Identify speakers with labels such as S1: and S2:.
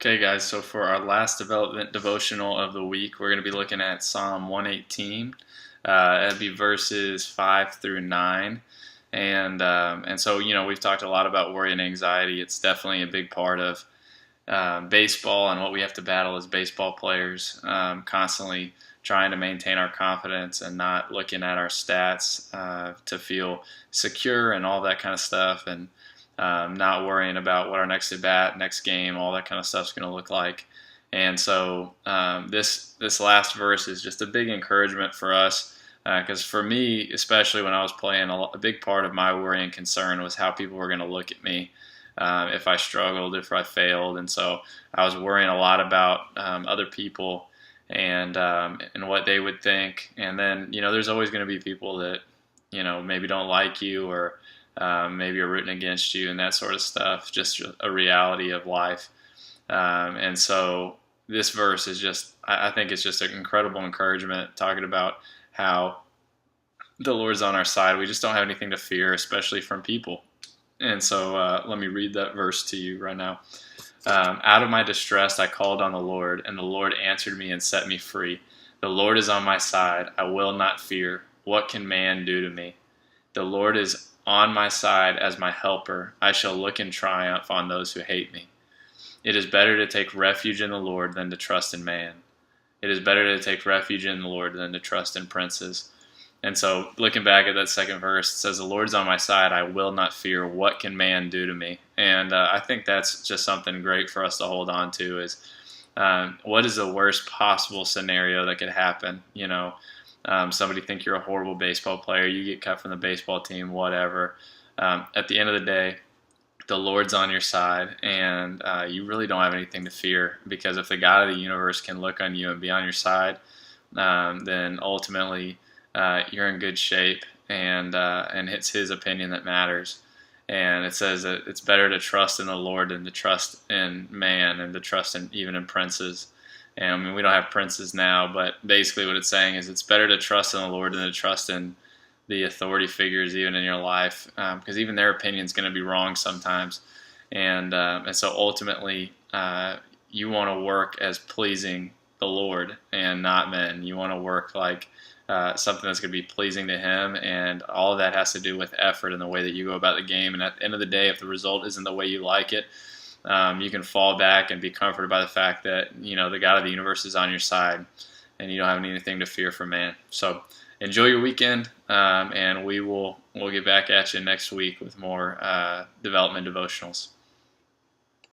S1: Okay, guys, so for our last development devotional of the week, we're going to be looking at Psalm 118. It'll be verses 5 through 9. And so, we've talked a lot about worry and anxiety. It's definitely a big part of baseball and what we have to battle as baseball players, constantly trying to maintain our confidence and not looking at our stats to feel secure and all that kind of stuff. And not worrying about what our next at bat, next game, all that kind of stuff is going to look like. And so this last verse is just a big encouragement for us because for me, especially when I was playing, a big part of my worry and concern was how people were going to look at me if I struggled, if I failed. And so I was worrying a lot about other people and what they would think. And then, there's always going to be people that, maybe don't like you or maybe are rooting against you and that sort of stuff, just a reality of life. And so this verse is just, I think it's just an incredible encouragement, talking about how the Lord's on our side. We just don't have anything to fear, especially from people. And so let me read that verse to you right now. Out of my distress, I called on the Lord, and the Lord answered me and set me free. The Lord is on my side. I will not fear. What can man do to me? The Lord is on my side as my helper. I shall look in triumph on those who hate me. It is better to take refuge in the Lord than to trust in man. It is better to take refuge in the Lord than to trust in princes. And so looking back at that second verse, it says, the Lord's on my side. I will not fear. What can man do to me? And I think that's just something great for us to hold on to is what is the worst possible scenario that could happen? Somebody think you're a horrible baseball player, you get cut from the baseball team, whatever. At the end of the day, the Lord's on your side, and you really don't have anything to fear, because if the God of the universe can look on you and be on your side, then ultimately you're in good shape, and it's His opinion that matters. And it says that it's better to trust in the Lord than to trust in man and to trust in even in princes. And I mean, we don't have princes now, but basically what it's saying is it's better to trust in the Lord than to trust in the authority figures even in your life, because even their opinion is going to be wrong sometimes. And so ultimately, you want to work as pleasing the Lord and not men. You want to work like something that's going to be pleasing to Him, and all of that has to do with effort and the way that you go about the game. And at the end of the day, if the result isn't the way you like it, you can fall back and be comforted by the fact that the God of the universe is on your side, and you don't have anything to fear from man. So enjoy your weekend, and we'll get back at you next week with more development devotionals.